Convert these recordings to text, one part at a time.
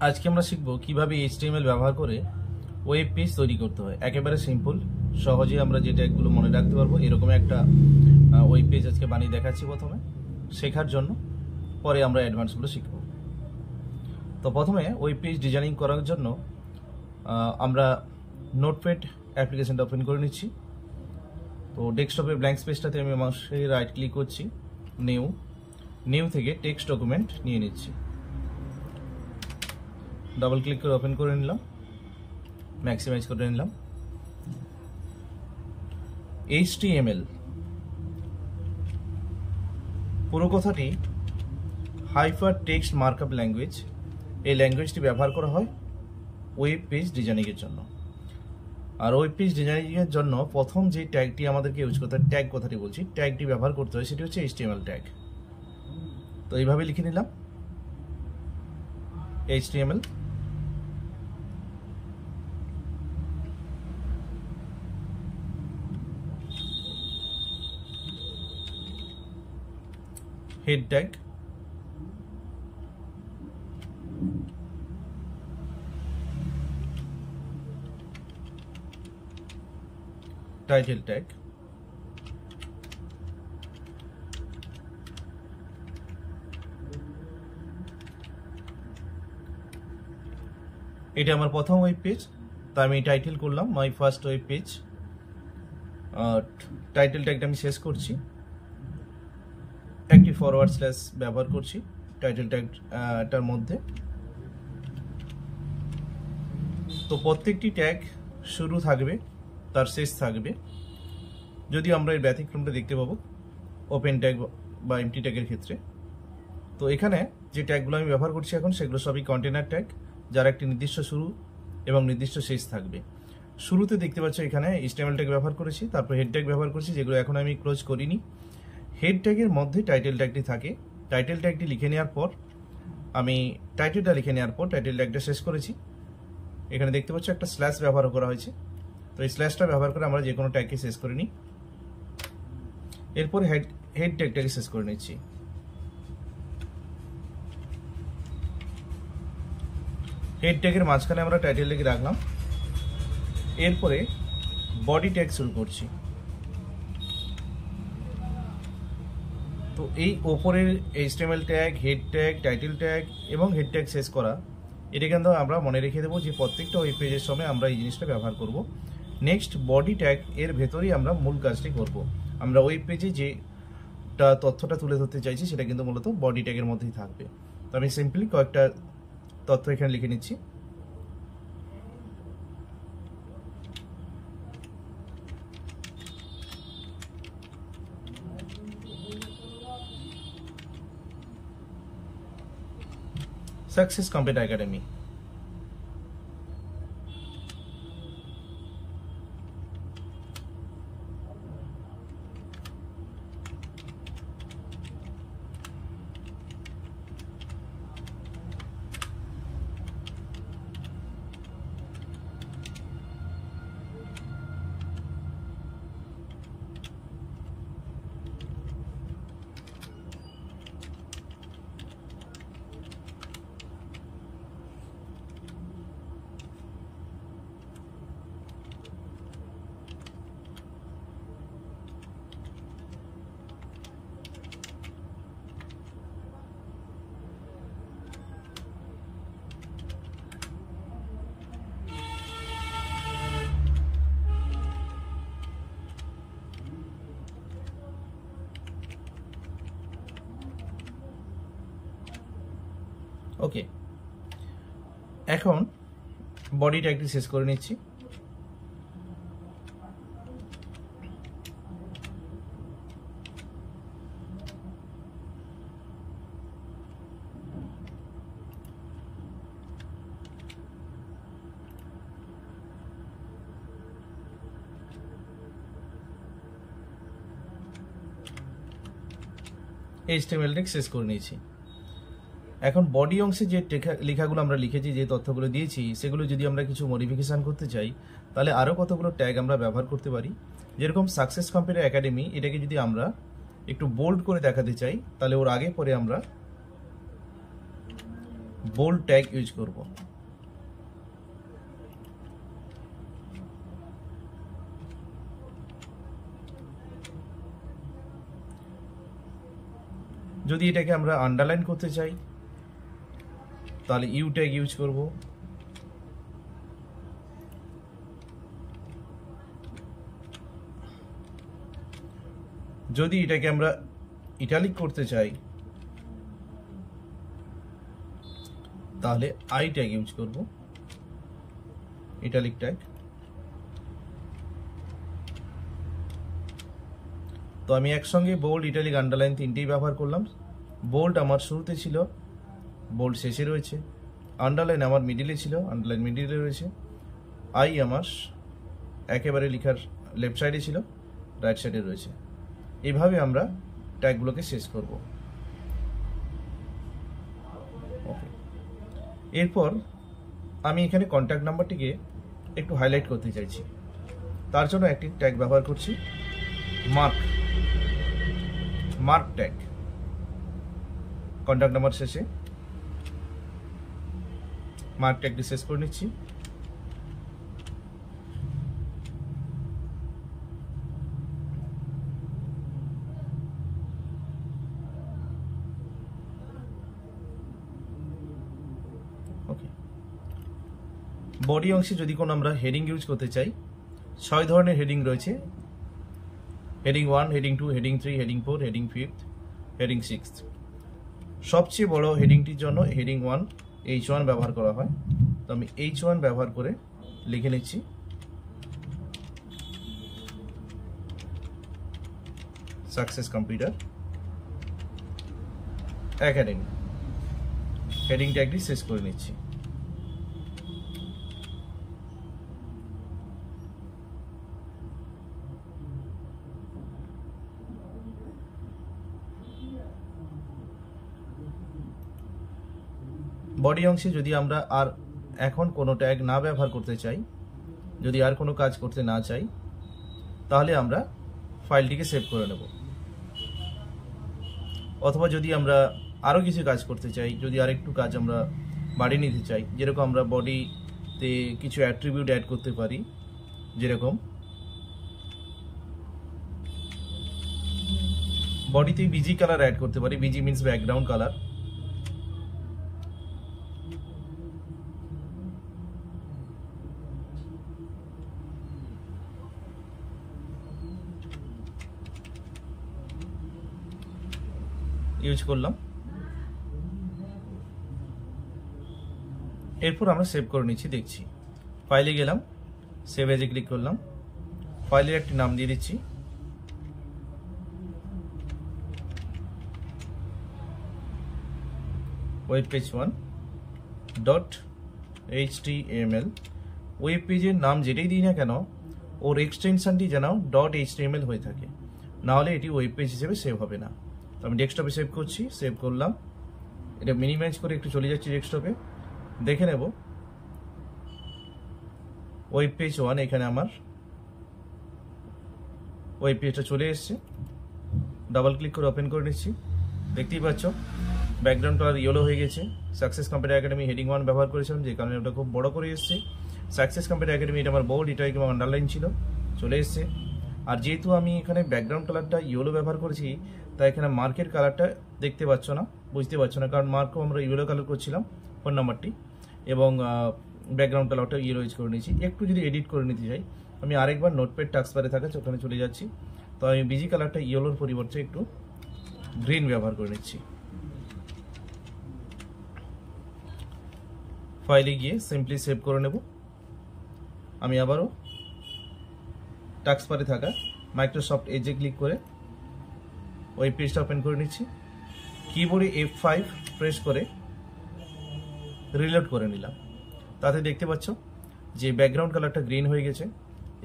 আজকে আমরা শিখব কিভাবে HTML ব্যবহার করে ওয়েব পেজ তৈরি করতে হয়। একেবারে সিম্পল, সহজে আমরা যে ট্যাগগুলো মনে রাখতে পারবো এরকম একটা ওয়েব পেজ আজকে বানিয়ে দেখাচ্ছি প্রথমে শেখার জন্য, পরে আমরা অ্যাডভান্সগুলো শিখব। তো প্রথমে ওয়েব পেজ ডিজাইনিং করার জন্য আমরা নোটপ্যাড অ্যাপ্লিকেশনটা ওপেন করে নিচ্ছি। তো ডেস্কটপের ব্ল্যাঙ্ক স্পেসটাতে আমি মাউসে রাইট ক্লিক করছি, নিউ থেকে টেক্সট ডকুমেন্ট নিয়ে নিচ্ছি, ডাবল ক্লিক করে ওপেন করে নিলাম, ম্যাক্সিমাইজ করে নিলাম। HTML পুরো কথাটি হাইপার টেক্সট মার্কআপ ল্যাঙ্গুয়েজ। এই ল্যাঙ্গুয়েজটি ব্যবহার করা হয় ওয়েব পেজ ডিজাইনিংয়ের জন্য। আর ওয়েব পেজ ডিজাইনিংয়ের জন্য প্রথম যে ট্যাগটি আমাদেরকে ইউজ করতে হয়, ট্যাগ কথাটি বলছি, ট্যাগটি ব্যবহার করতে হয়, সেটি হচ্ছে HTML ট্যাগ। তো এইভাবে লিখে নিলাম HTML। Head tag, title tag, এটা আমার প্রথম ওয়েব পেজ, তাই আমি টাইটেল করলাম my first web page. Title ট্যাগটা আমি শেষ করছি, একটি ফরওয়ার্ড স্ল্যাশ ব্যবহার করছি টাইটেল ট্যাগটার মধ্যে। তো প্রত্যেকটি ট্যাগ শুরু থাকবে, তার শেষ থাকবে। যদি আমরা এর ব্যতিক্রমটা দেখতে পাবো ওপেন ট্যাগ বা এমটি ট্যাগের ক্ষেত্রে। তো এখানে যে ট্যাগগুলো আমি ব্যবহার করছি এখন, সেগুলো সবই কন্টেনার ট্যাগ, যার একটি নির্দিষ্ট শুরু এবং নির্দিষ্ট শেষ থাকবে। শুরুতে দেখতে পাচ্ছ এখানে HTML ট্যাগ ব্যবহার করেছি, তারপর হেড ট্যাগ ব্যবহার করছি, যেগুলো এখন আমি ক্লোজ করিনি। হেড ট্যাগের মধ্যে টাইটেল ট্যাগটি থাকে। টাইটেল ট্যাগটি লিখে নেওয়ার পর আমি টাইটেল ট্যাগটা শেষ করেছি। এখানে দেখতে পাচ্ছ একটা স্ল্যাশ ব্যবহার করা হয়েছে। তো এই স্ল্যাশটা ব্যবহার করে আমরা যে কোনো ট্যাগকে শেষ করে নিই। এরপর হেড ট্যাগটাকে শেষ করে নিচ্ছি। হেড ট্যাগের মাঝখানে আমরা টাইটেল ট্যাগ রাখলাম। এরপরে বডি ট্যাগ শুরু করছি। তো এই ওপরের HTML tag, head tag, title tag এবং হেড ট্যাগ শেষ করা, এটা কিন্তু আমরা মনে রেখে দেবো যে প্রত্যেকটা ওয়েব পেজের সময় আমরা এই জিনিসটা ব্যবহার করব। নেক্সট বডি ট্যাগ, এর ভেতরেই আমরা মূল কাজটি করব। আমরা ওয়েব পেজে যেটা তথ্যটা তুলে ধরতে চাইছি সেটা কিন্তু মূলত বডি ট্যাগের মধ্যেই থাকবে। তো আমি সিম্পলি কয়েকটা তথ্য এখানে লিখে নিচ্ছি। Success computer academy. ওকে, এখন বডি ট্যাগটি শেষ করে নিচ্ছি। HTML ট্যাগ শেষ করে নিয়েছি। এখন বডি অংশে যে লেখাগুলো আমরা লিখেছি, যে তথ্যগুলো দিয়েছি, সেগুলো যদি আমরা কিছু মডিফিকেশন করতে চাই তাহলে আরও কতগুলো ট্যাগ আমরা ব্যবহার করতে পারি। যেরকম সাকসেস কম্পিউটার একাডেমি, এটাকে যদি আমরা একটু বোল্ড করে দেখাতে চাই তাহলে ওর আগে পরে আমরা বোল্ড ট্যাগ ইউজ করব। যদি এটাকে আমরা আন্ডারলাইন করতে চাই তাহলে ইউ ট্যাগ ইউজ করব। যদি এটাকে আমরা ইটালিক করতে চাই তাহলে আই ট্যাগ ইউজ করব, ইটালিক ট্যাগ। তো আমি একসঙ্গে বোল্ড, ইটালিক, আন্ডারলাইন তিনটেই ব্যবহার করলাম। বোল্ড আমার শুরুতে ছিল, বোল্ড শেষে রয়েছে। আন্ডারলাইন আমার মিডিলে ছিল, আন্ডারলাইন মিডিলে রয়েছে। আই আমার একেবারে লেখার লেফট সাইডে ছিল, রাইট সাইডে রয়েছে। এইভাবে আমরা ট্যাগগুলোকে শেষ করব। ওকে, এরপর আমি এখানে কন্ট্যাক্ট নাম্বারটিকে একটু হাইলাইট করতে চাইছি। তার জন্য একটি ট্যাগ ব্যবহার করছি, মার্ক ট্যাগ। কন্ট্যাক্ট নাম্বার শেষে মার্ক ট্যাগটি শেষ করে নিচ্ছি। ওকে, বডি অংশে যদি কোনো আমরা হেডিং ইউজ করতে চাই, 6 ধরনের হেডিং রয়েছে। Heading 1, heading 2, heading 3, heading 4, heading 5, heading 6। সবচেয়ে বড় হেডিংটির জন্য হেডিং 1 H1 ব্যবহার করা হয়। তো আমি H1 ব্যবহার করে লিখে নিচ্ছি সাকসেস কম্পিউটার একাডেমি। হেডিং ট্যাগটি শেষ করে নিচ্ছি। বডি অংশে যদি আমরা আর এখন কোনো ট্যাগ না ব্যবহার করতে চাই, যদি আর কোনো কাজ করতে না চাই, তাহলে আমরা ফাইলটিকে সেভ করে নেব। অথবা যদি আমরা আরও কিছু কাজ করতে চাই, যদি আরেকটু কাজ আমরা বাড়িয়ে নিতে চাই, যেরকম আমরা বডিতে কিছু অ্যাট্রিবিউট অ্যাড করতে পারি, যেরকম বডিতে বিজি কালার অ্যাড করতে পারি। Busy means background colour. Use করলাম। এরপর আমরা সেভ করে নিচ্ছি, দেখছি। ফাইলে গেলাম, সেভ এজে ক্লিক করলাম। ফাইলের একটি নাম দিয়ে দিচ্ছি, webpage1.html। ওয়েব পেজের নাম যেটাই দিই না কেন, ওর এক্সটেনশনটি যেন .html হয়ে থাকে, নাহলে এটি ওয়েব পেজ হিসেবে সেভ হবে না। তো আমি ডেস্কটপে সেভ করছি, সেভ করলাম। এটা মিনিমাইজ করে একটু চলে যাচ্ছি ডেস্কটপে, দেখে নেব ওয়েব পেজ 1 এখানে আমার ওয়েব পেজটা চলে এসছে। ডাবল ক্লিক করে ওপেন করে নিচ্ছি। দেখতেই পাচ্ছ ব্যাকগ্রাউন্ড কালার ইয়েলো হয়ে গেছে। সাকসেস কম্পিউটার একাডেমি হেডিং 1 ব্যবহার করেছিলাম, যে কারণে ওটা খুব বড় করে এসছে। সাকসেস কম্পিউটার একাডেমি, এটা আমার বোল্ড, এটা একদম আন্ডারলাইন ছিল, চলে এসছে। আর যেহেতু আমি এখানে ব্যাকগ্রাউন্ড কালারটা ইয়েলো ব্যবহার করেছি, তাই এখানে মার্কের কালারটা দেখতে পাচ্ছ না, বুঝতে পারছো না, কারণ মার্কও আমরা ইয়েলো কালার করছিলাম ফোন নাম্বারটি, এবং ব্যাকগ্রাউন্ড কালারটা ইয়েলো ইউজ করে নিয়েছি। একটু যদি এডিট করে নিতে চাই, আমি আরেকবার নোটপ্যাড টাস্কবারে থাকে ওখানে চলে যাচ্ছি। তো আমি বিজি কালারটা ইয়েলোর পরিবর্তে একটু গ্রিন ব্যবহার করে নিচ্ছি। ফাইলে গিয়ে সিম্পলি সেভ করে নেব। আমি আবারও টাস্কবারে থাকা মাইক্রোসফট এজে ক্লিক করে ওই পেজটা ওপেন করে নিচ্ছি। কিবোর্ডে F5 প্রেস করে রিলোড করে নিলাম। তাতে দেখতে পাচ্ছ যে ব্যাকগ্রাউন্ড কালারটা গ্রিন হয়ে গেছে,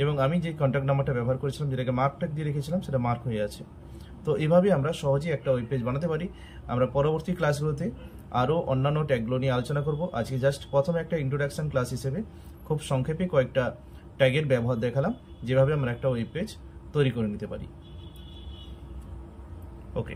এবং আমি যে কন্ট্যাক্ট নাম্বারটা ব্যবহার করেছিলাম, যেটাকে মার্ক ট্যাগ দিয়ে রেখেছিলাম, সেটা মার্ক হয়ে আছে। তো এভাবে আমরা সহজেই একটা ওয়েব পেজ বানাতে পারি। আমরা পরবর্তী ক্লাসগুলোতে আরও অন্যান্য ট্যাগগুলো নিয়ে আলোচনা করব। আজকে জাস্ট প্রথমে একটা ইন্ট্রোডাকশন ক্লাস হিসেবে খুব সংক্ষেপে কয়েকটা ট্যাগের ব্যবহার দেখালাম, যেভাবে আমরা একটা ওয়েব পেজ তৈরি করে নিতে পারি। ওকে।